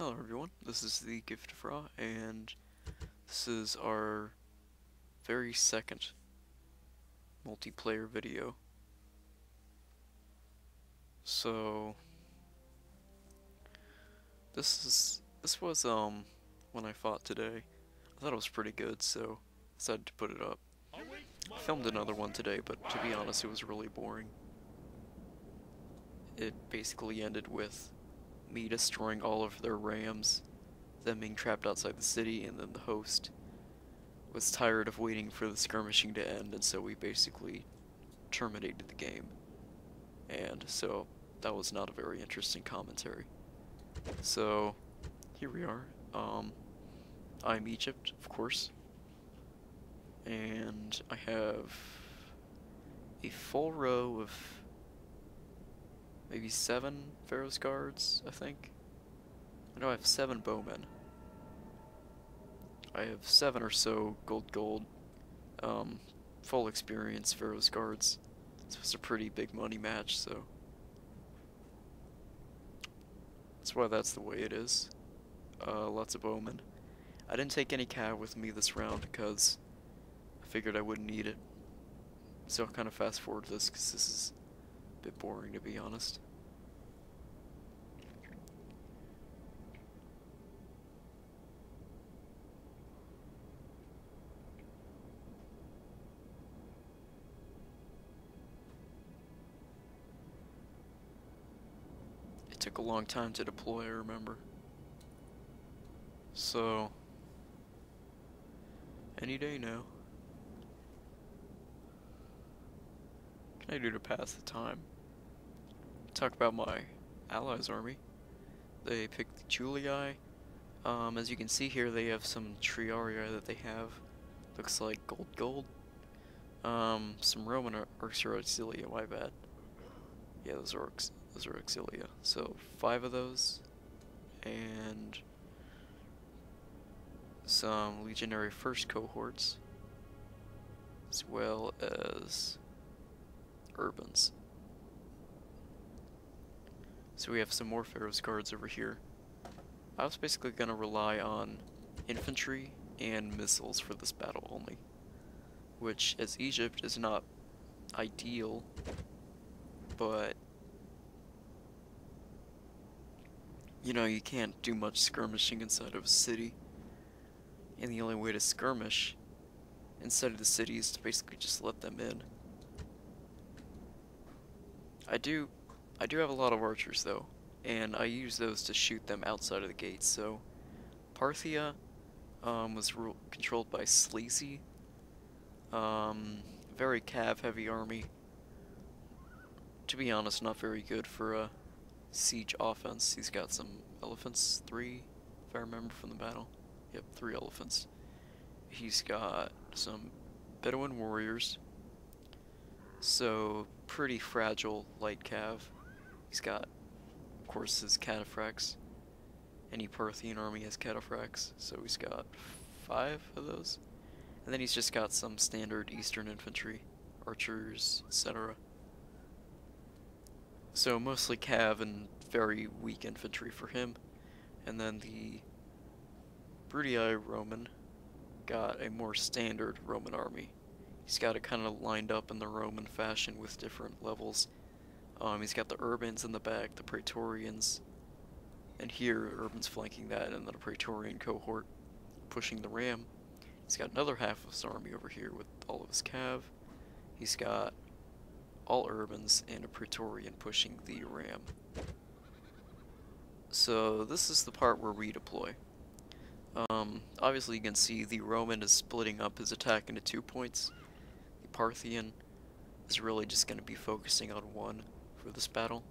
Hello everyone, this is TheGiftofRa, and this is our very second multiplayer video. So this was when I fought today. I thought it was pretty good, so I decided to put it up. I filmed another one today, but to be honest, it was really boring. It basically ended with me destroying all of their rams, them being trapped outside the city, and then the host was tired of waiting for the skirmishing to end, and so we basically terminated the game. And so that was not a very interesting commentary. So here we are. I'm Egypt, of course, and I have a full row of maybe 7 Pharaoh's guards, I think. I know I have 7 bowmen. I have 7 or so gold, full experience Pharaoh's guards. This was a pretty big money match, so that's why that's the way it is. Lots of bowmen. I didn't take any cav with me this round because I figured I wouldn't need it. So I'll kind of fast forward this because this is a bit boring, to be honest. It took a long time to deploy, I remember. So any day now. What can I do to pass the time? Talk about my allies' army. They picked the Julii. As you can see here, they have some triarii that they have. Looks like gold. Some Roman Orcs or Auxilia, my bad. Yeah, those are Auxilia. So 5 of those, and some legionary first cohorts, as well as urbans. So we have some more Pharaoh's guards over here. I was basically gonna rely on infantry and missiles for this battle only, which as Egypt is not ideal, but you know, you can't do much skirmishing inside of a city, and the only way to skirmish inside of the city is to basically just let them in. I do have a lot of archers though, and I use those to shoot them outside of the gates. So Parthia was controlled by Sleazy. Very cav heavy army. To be honest, not very good for a siege offense. He's got some elephants, 3 if I remember from the battle. Yep, 3 elephants. He's got some Bedouin warriors, so pretty fragile light cav. He's got, of course, his cataphracts. Any Parthian army has cataphracts, so he's got 5 of those. And then he's just got some standard Eastern infantry, archers, etc. So mostly cav and very weak infantry for him. And then the Brutii Roman got a more standard Roman army. He's got it kind of lined up in the Roman fashion with different levels. He's got the Urbans in the back, the Praetorians, and here Urbans flanking that, and then a Praetorian cohort pushing the ram. He's got another half of his army over here with all of his cav. He's got all Urbans and a Praetorian pushing the ram. So this is the part where we deploy. Obviously you can see the Roman is splitting up his attack into 2 points. The Parthian is really just going to be focusing on 1 for this battle,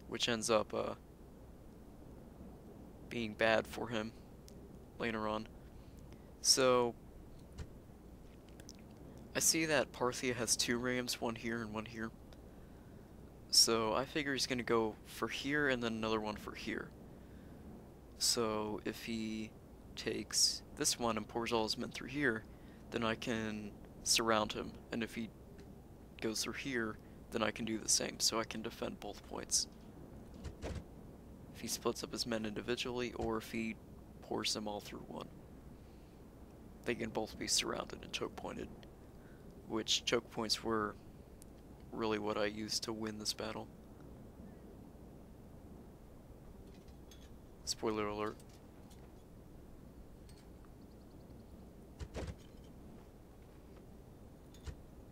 which ends up being bad for him later on. So I see that Parthia has 2 rams, 1 here and 1 here. So I figure he's going to go for here and then another one for here. So if he takes this one and pours all his men through here, then I can surround him. And if he goes through here, then I can do the same, so I can defend both points. If he splits up his men individually or if he pours them all through one. They can both be surrounded and choke pointed, which choke points were really what I used to win this battle. Spoiler alert.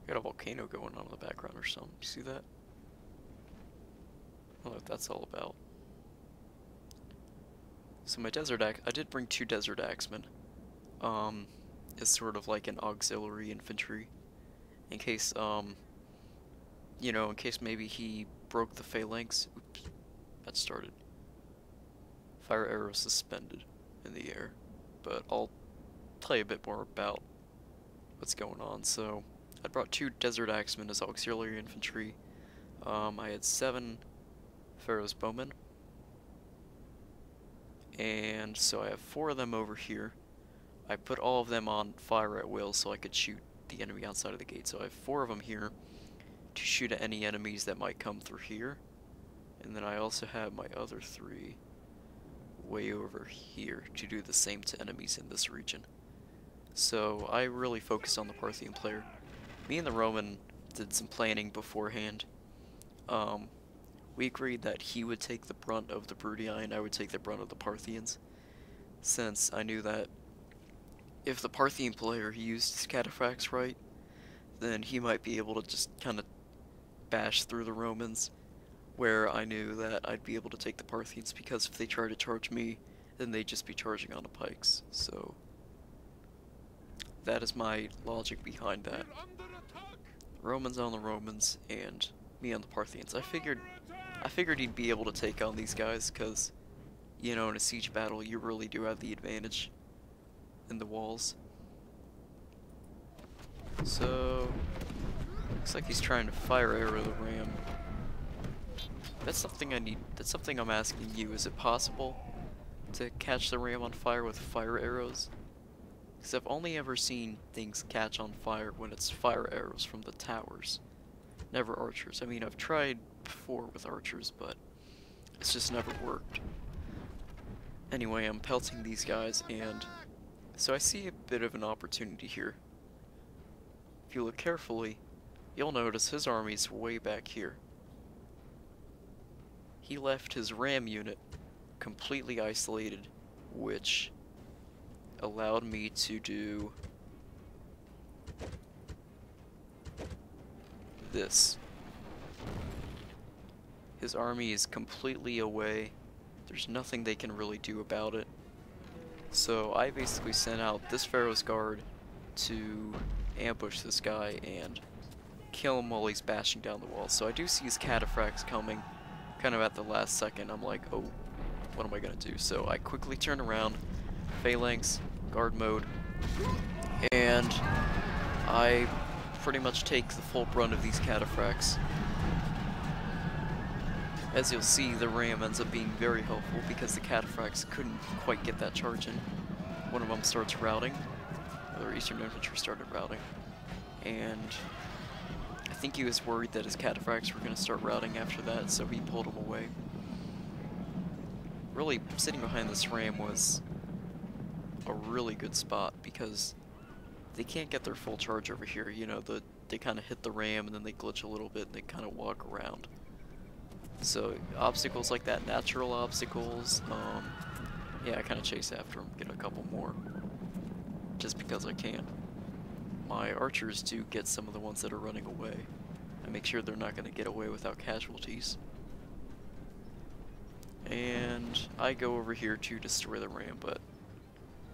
Got a volcano going on in the background or something. You see that? I don't know what that's all about. So my desert axe, I did bring 2 desert axemen. As sort of like an auxiliary infantry. In case, you know, in case maybe he broke the phalanx. Oops, that started. Fire arrow suspended in the air. But I'll tell you a bit more about what's going on. So, I brought 2 desert axemen as auxiliary infantry. I had 7 Pharaoh's bowmen. And so I have 4 of them over here. I put all of them on fire at will so I could shoot the enemy outside of the gate. So I have 4 of them here to shoot at any enemies that might come through here. And then I also have my other 3 way over here to do the same to enemies in this region. So I really focused on the Parthian player. Me and the Roman did some planning beforehand. We agreed that he would take the brunt of the Brutii and I would take the brunt of the Parthians, since I knew that if the Parthian player used his cataphracts right, then he might be able to just kind of bash through the Romans, where I knew that I'd be able to take the Parthians, because if they try to charge me, then they'd just be charging on the pikes. So that is my logic behind that. Romans on the Romans and me on the Parthians. I figured he'd be able to take on these guys, because, you know, in a siege battle you really do have the advantage in the walls. So looks like he's trying to fire arrow the ram. That's something I'm asking you. Is it possible to catch the ram on fire with fire arrows? Because I've only ever seen things catch on fire when it's fire arrows from the towers, never archers. I mean, I've tried before with archers, but it's just never worked. Anyway, I'm pelting these guys, and so I see a bit of an opportunity here. If you look carefully, you'll notice his army's way back here. He left his ram unit completely isolated, which allowed me to do this. His army is completely away. There's nothing they can really do about it. So I basically sent out this Pharaoh's guard to ambush this guy and kill him while he's bashing down the wall. So I do see his cataphracts coming kind of at the last second. I'm like, oh, what am I gonna do? So I quickly turn around, phalanx, guard mode, and I pretty much take the full brunt of these cataphracts. As you'll see, the ram ends up being very helpful because the cataphracts couldn't quite get that charge in. One of them starts routing, or Eastern Infantry started routing, and I think he was worried that his cataphracts were going to start routing after that, so he pulled them away. Really, sitting behind this ram was a really good spot because they can't get their full charge over here. You know, they kind of hit the ram and then they glitch a little bit and they kind of walk around. So obstacles like that, natural obstacles, yeah, I kind of chase after them, get a couple more, just because I can. My archers do get some of the ones that are running away. I make sure they're not going to get away without casualties. And I go over here to destroy the ram, but,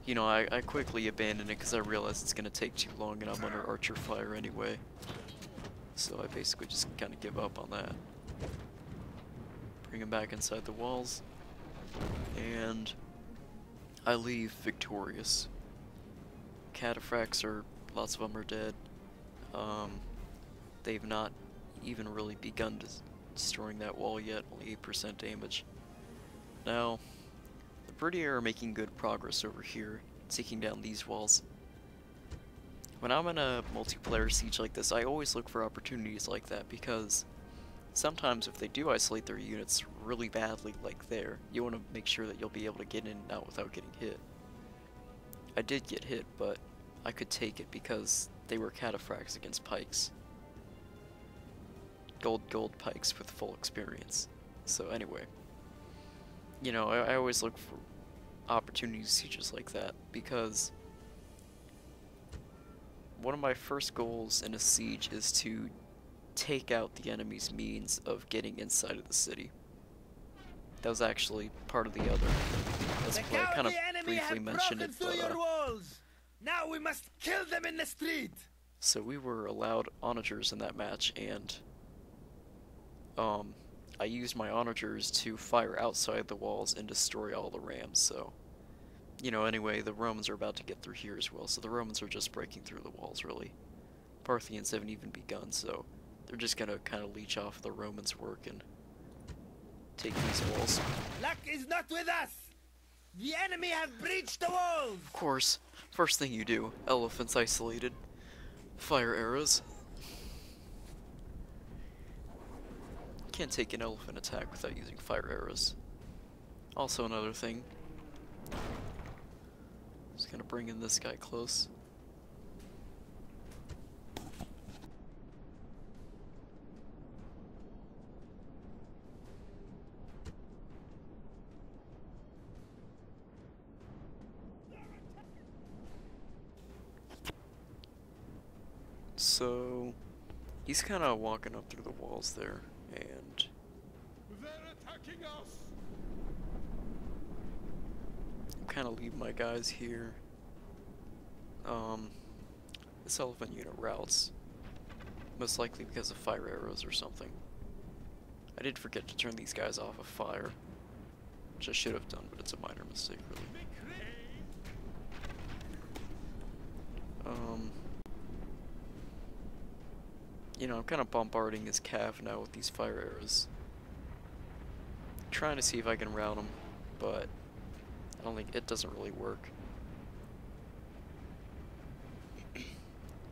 you know, I quickly abandon it because I realize it's going to take too long and I'm under archer fire anyway. So I basically just kind of give up on that. Bring him back inside the walls, and I leave victorious. Cataphracts are, lots of them are dead. They've not even really begun destroying that wall yet, only 8% damage. Now, the Brutii are making good progress over here, taking down these walls. When I'm in a multiplayer siege like this, I always look for opportunities like that because sometimes if they do isolate their units really badly like there, you want to make sure that you'll be able to get in and out without getting hit. I did get hit, but I could take it because they were cataphracts against pikes. Gold pikes with full experience. So anyway, you know, I always look for opportunities sieges like that, because one of my first goals in a siege is to take out the enemy's means of getting inside of the city. That was actually part of the other let's play. I kind of briefly mentioned it, but now we must kill them in the street. So we were allowed onagers in that match, and I used my onagers to fire outside the walls and destroy all the rams. So, you know, anyway, the Romans are about to get through here as well, so the Romans are just breaking through the walls, really. Parthians haven't even begun, so they're just gonna kind of leech off the Romans' work and take these walls. Luck is not with us! The enemy have breached the walls! Of course, first thing you do, elephants isolated. Fire arrows. Can't take an elephant attack without using fire arrows. Also another thing, just gonna bring in this guy close. So he's kind of walking up through the walls there, and they're attacking us. kind of leave my guys here. This elephant unit routes, most likely because of fire arrows or something. I did forget to turn these guys off of fire, which I should have done, but it's a minor mistake, really. You know, I'm kind of bombarding his cav now with these fire arrows. Trying to see if I can route him, but I don't think it doesn't really work. I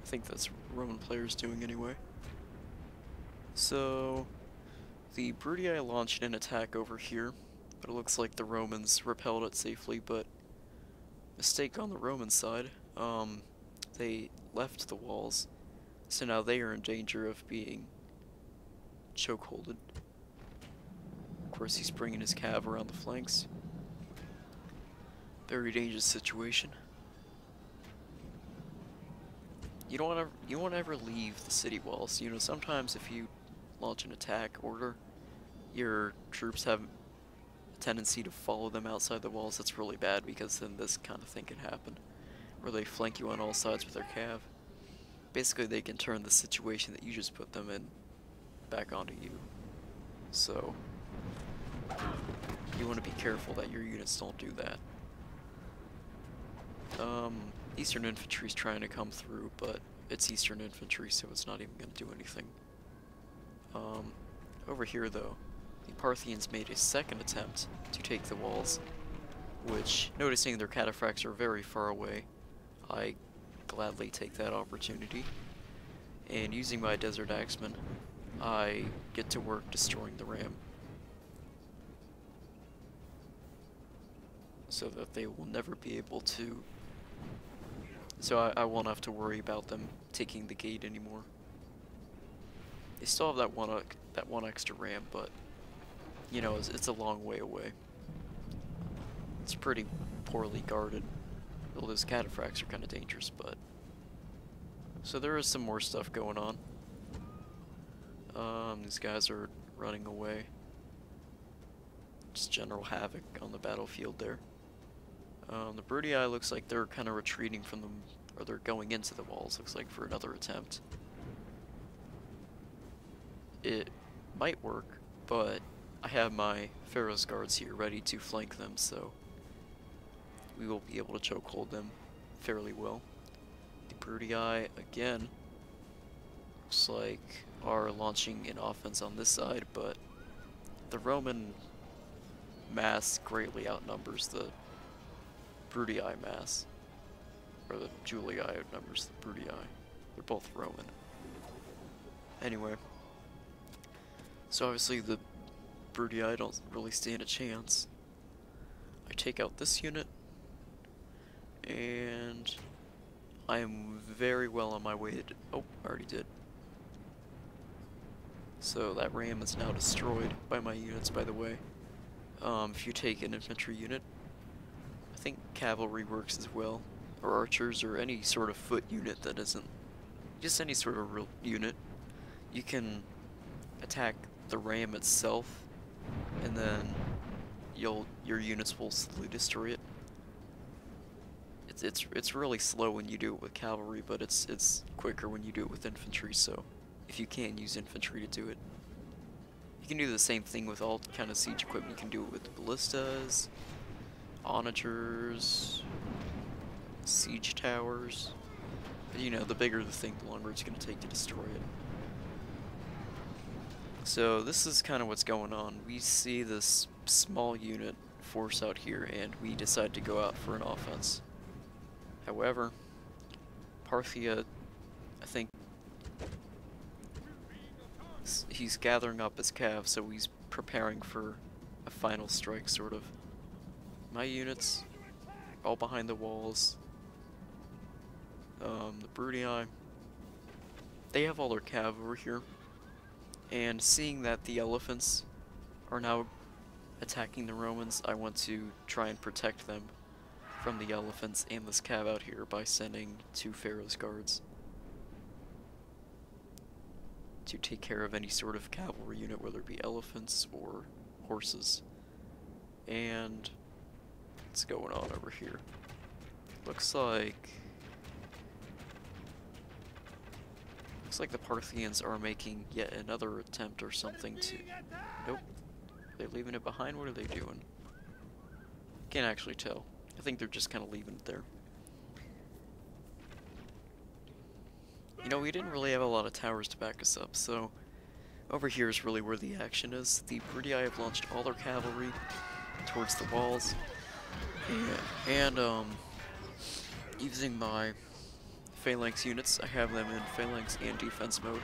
think that's what Roman players doing anyway. So the Brutii launched an attack over here, but it looks like the Romans repelled it safely, but mistake on the Roman side. They left the walls, so now they are in danger of being chokeholded. Of course, he's bringing his cav around the flanks. Very dangerous situation. You don't want to ever leave the city walls. You know, sometimes if you launch an attack order, your troops have a tendency to follow them outside the walls. That's really bad, because then this kind of thing can happen, where they flank you on all sides with their cav. Basically, they can turn the situation that you just put them in back onto you. So you want to be careful that your units don't do that. Eastern infantry's trying to come through, but it's Eastern infantry, so it's not even going to do anything. Over here, though, the Parthians made a second attempt to take the walls, which, noticing their cataphracts are very far away, I gladly take that opportunity, and using my Desert Axeman, I get to work destroying the ram, so that they will never be able to, so I won't have to worry about them taking the gate anymore. They still have that one extra ram, but you know, it's a long way away. It's pretty poorly guarded. Well, those cataphracts are kind of dangerous, but so there is some more stuff going on. These guys are running away. Just general havoc on the battlefield there. The Brutii looks like they're kind of retreating from them, or they're going into the walls, looks like, for another attempt. It might work, but I have my Pharaoh's guards here ready to flank them, so we will be able to chokehold them fairly well. The Brutii, again, looks like are launching an offense on this side, but the Roman mass greatly outnumbers the Brutii mass, or the Julii outnumbers the Brutii. They're both Roman. Anyway, So obviously the Brutii don't really stand a chance. I take out this unit, and I am very well on my way to... Oh, I already did. So that ram is now destroyed by my units, by the way. If you take an infantry unit, I think cavalry works as well, or archers, or any sort of foot unit that isn't just any sort of real unit. You can attack the ram itself, and then your units will slowly destroy it. It's really slow when you do it with cavalry, but it's quicker when you do it with infantry. So if you can use infantry to do it, you can do the same thing with all kind of siege equipment. You can do it with ballistas, onagers, siege towers. But you know, the bigger the thing, the longer it's going to take to destroy it. So this is kind of what's going on. We see this small unit force out here, and we decide to go out for an offense. However, Parthia, I think, he's gathering up his cav, so he's preparing for a final strike, sort of. My units, all behind the walls. The Brutii, they have all their cav over here. And seeing that the elephants are now attacking the Romans, I want to try and protect them from the elephants and this cav out here by sending 2 Pharaoh's guards to take care of any sort of cavalry unit, whether it be elephants or horses. And what's going on over here? Looks like the Parthians are making yet another attempt or something to... Nope. Are they leaving it behind? What are they doing? Can't actually tell. I think they're just kind of leaving it there. You know, we didn't really have a lot of towers to back us up, so over here is really where the action is. The Brutii have launched all their cavalry towards the walls, and using my phalanx units, I have them in phalanx and defense mode.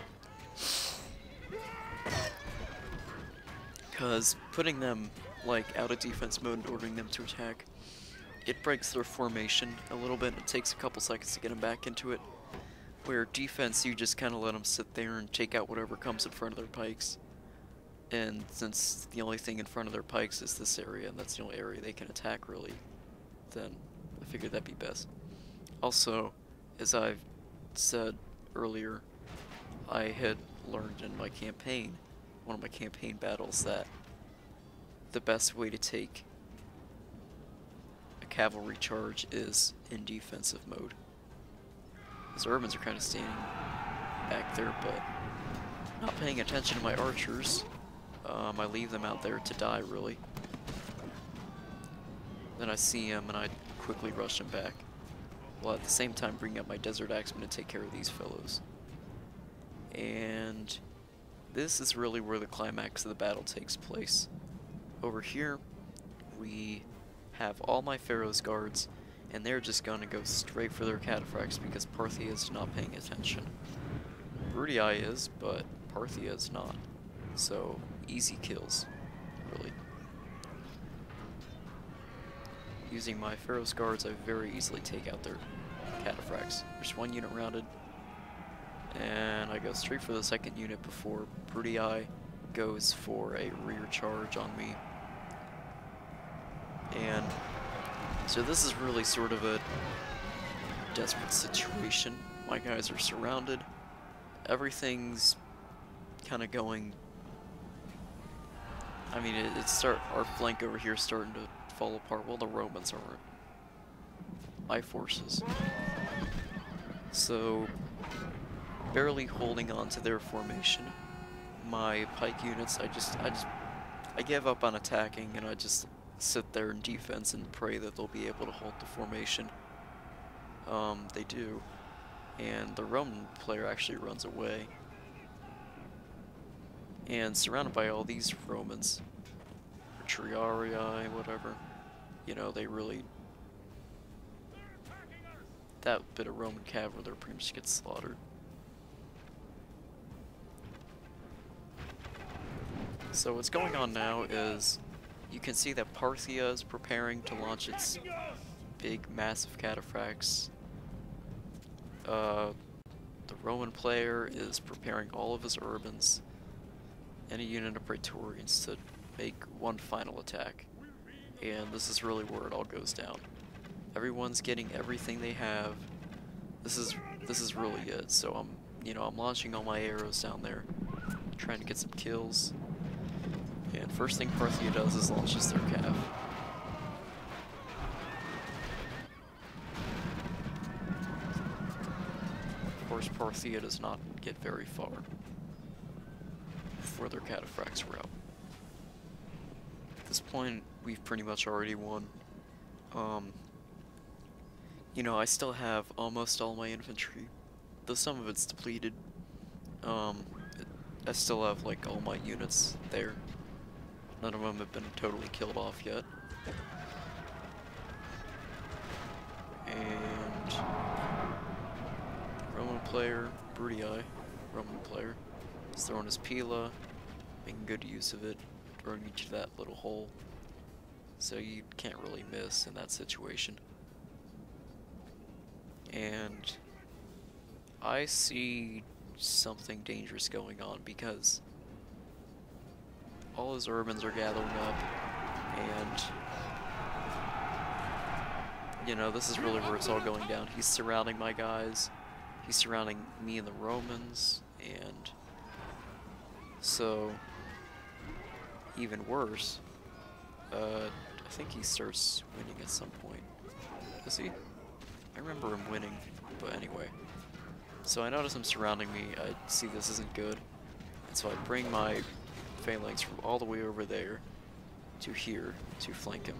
Because putting them like out of defense mode and ordering them to attack, it breaks their formation a little bit. It takes a couple seconds to get them back into it. Where defense, you just kind of let them sit there and take out whatever comes in front of their pikes. And since the only thing in front of their pikes is this area, and that's the only area they can attack really, then I figured that'd be best. Also, as I've said earlier, I had learned in my campaign, one of my campaign battles, that the best way to take a cavalry charge is in defensive mode. Because the Urbans are kind of standing back there, but not paying attention to my archers. I leave them out there to die, really. Then I see him and I quickly rush him back, while at the same time bringing up my desert axemen to take care of these fellows. And this is really where the climax of the battle takes place. Over here, we have all my Pharaoh's guards, and they're just gonna go straight for their cataphracts because Parthia is not paying attention. Brutii is, but Parthia is not. So, easy kills, really. Using my Pharaoh's guards, I very easily take out their cataphracts. There's one unit rounded, and I go straight for the second unit before Brutii goes for a rear charge on me. And so this is really sort of a desperate situation. My guys are surrounded. Everything's kind of going... I mean, our flank over here is starting to fall apart. Well, the Romans aren't. My forces. So, barely holding on to their formation. My pike units, I give up on attacking, and I just sit there in defense and pray that they'll be able to hold the formation. They do. And the Roman player actually runs away. And surrounded by all these Romans, or Triarii, whatever, you know, they really... That bit of Roman cavalry there pretty much gets slaughtered. So what's going on now is you can see that Parthia is preparing to launch its big, massive cataphracts. The Roman player is preparing all of his urbans and a unit of Praetorians to make one final attack. And this is really where it all goes down. Everyone's getting everything they have. This is really it. So I'm launching all my arrows down there, trying to get some kills. And first thing Parthia does is launches their cav. Of course, Parthia does not get very far before their cataphracts were out. At this point, we've pretty much already won. I still have almost all my infantry, though some of it's depleted. I still have like all my units there. None of them have been totally killed off yet. And Roman player, Brutii, Roman player, is throwing his Pila, making good use of it, throwing you to that little hole. So you can't really miss in that situation. And I see something dangerous going on because all his urbans are gathering up, and this is really where it's all going down. He's surrounding my guys, he's surrounding me and the Romans, and so even worse, I think he starts winning at some point. Does he? I remember him winning, but anyway. So I notice him surrounding me, I see this isn't good, and so I bring my phalanx from all the way over there to here to flank him.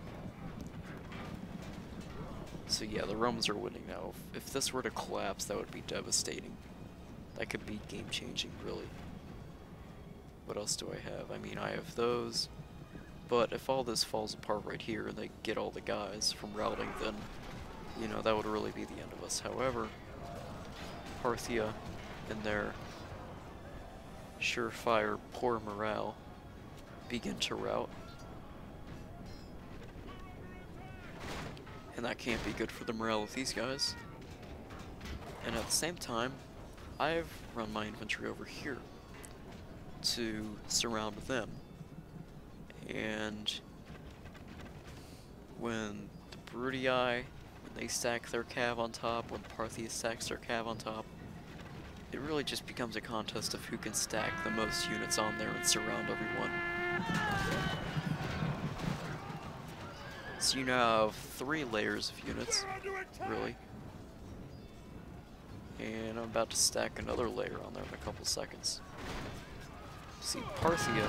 So yeah, the Romans are winning now. If this were to collapse, that would be devastating. That could be game-changing, really. What else do I have? I mean, I have those, but if all this falls apart right here and they get all the guys from routing, then that would really be the end of us. However, Parthia and their surefire poor morale begin to rout. And that can't be good for the morale of these guys. And at the same time, I've run my infantry over here to surround them. And when the Brutii, they stack their cav on top, when Parthia stacks their cav on top, it really just becomes a contest of who can stack the most units on there and surround everyone. So you now have 3 layers of units, really. And I'm about to stack another layer on there in a couple seconds. See, Parthia...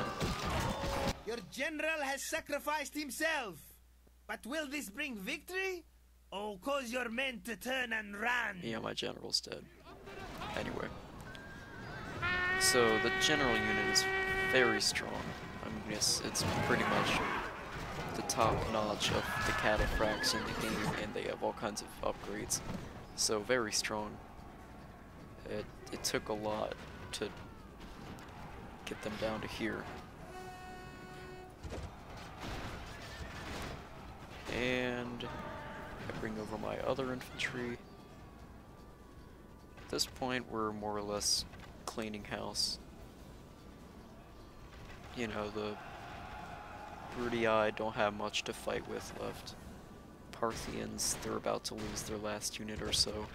Your general has sacrificed himself. But will this bring victory? Or cause your men to turn and run? Yeah, my general's dead. Anyway. So, the general unit is very strong. I mean, it's pretty much the top notch of the cataphracts in the game, and they have all kinds of upgrades. So, very strong. It took a lot to get them down to here. And I bring over my other infantry. At this point, we're more or less cleaning house. The Brutii don't have much to fight with left. Parthians, they're about to lose their last unit or so.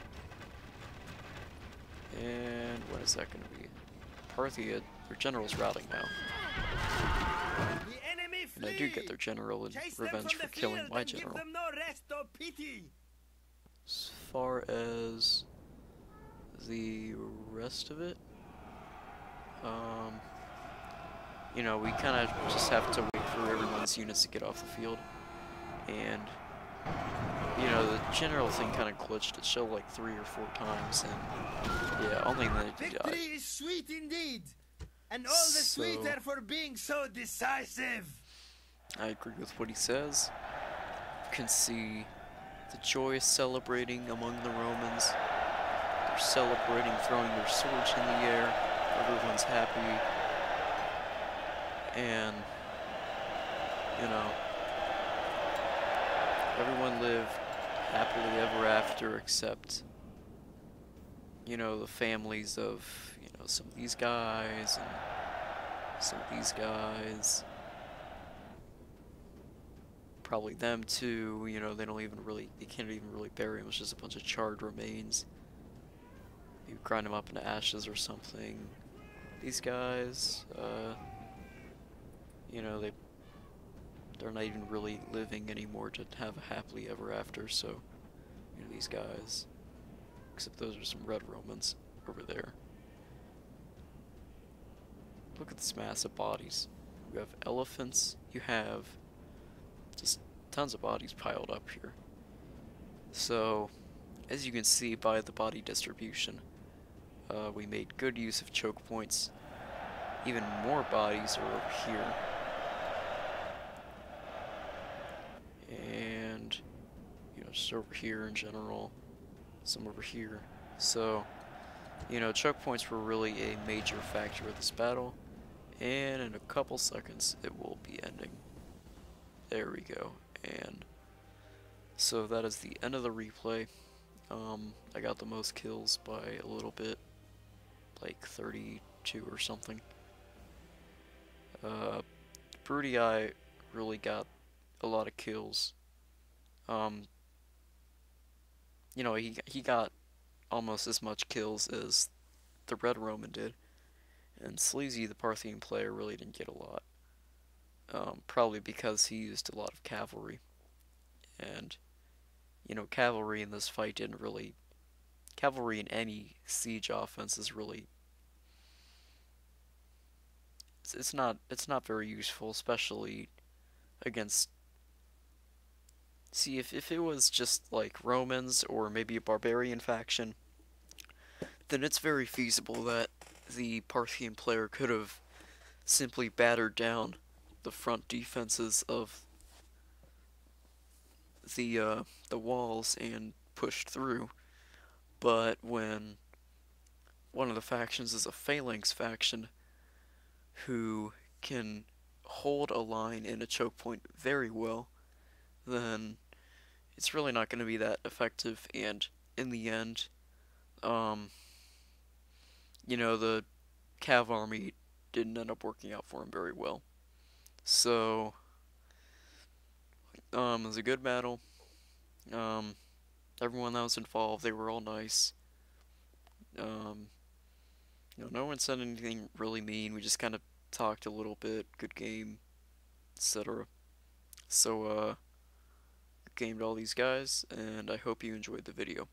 And when is that going to be? Parthia, their general's routing now. And I do get their general in revenge for killing my general. Give them no rest or pity. As far as the rest of it, we kind of just have to wait for everyone's units to get off the field. And, the general thing kind of glitched. It showed like 3 or 4 times, and yeah, only then did Victory is sweet indeed, and all the sweeter for being so decisive. I agree with what he says. You can see the joyous celebrating among the Romans. They're celebrating, throwing their swords in the air. Everyone's happy. and, you know, everyone lived happily ever after except, you know, the families of, you know, some of these guys and some of these guys. Probably them too, you know, they can't even really bury them, it's just a bunch of charred remains. You grind them up into ashes or something. These guys, you know, they're not even really living anymore to have a happily ever after, so, you know, these guys. Except those are some red Romans over there. Look at this mass of bodies. You have elephants, you have just tons of bodies piled up here. So, as you can see by the body distribution, we made good use of choke points. Even more bodies are over here. And, you know, just over here in general. Some over here. So, you know, choke points were really a major factor of this battle. And in a couple seconds, it will be ending. There we go. And so that is the end of the replay. I got the most kills by a little bit, like 32 or something. Brutii really got a lot of kills. You know, he got almost as much kills as the Red Roman did, and Sleazy, the Parthian player, really didn't get a lot. Probably because he used a lot of cavalry, and you know, cavalry in this fight didn't really. Cavalry in any siege offense is really. It's not very useful, especially against. See, if it was just like Romans or maybe a barbarian faction, then it's very feasible that the Parthian player could have simply battered down the front defenses of the walls and pushed through. But when one of the factions is a phalanx faction who can hold a line in a choke point very well, then it's really not going to be that effective, and in the end, you know, the Cav army didn't end up working out for him very well. So, it was a good battle. Everyone that was involved, they were all nice. You know, no one said anything really mean. We just kind of talked a little bit. Good game, etc. So, gamed all these guys, and I hope you enjoyed the video.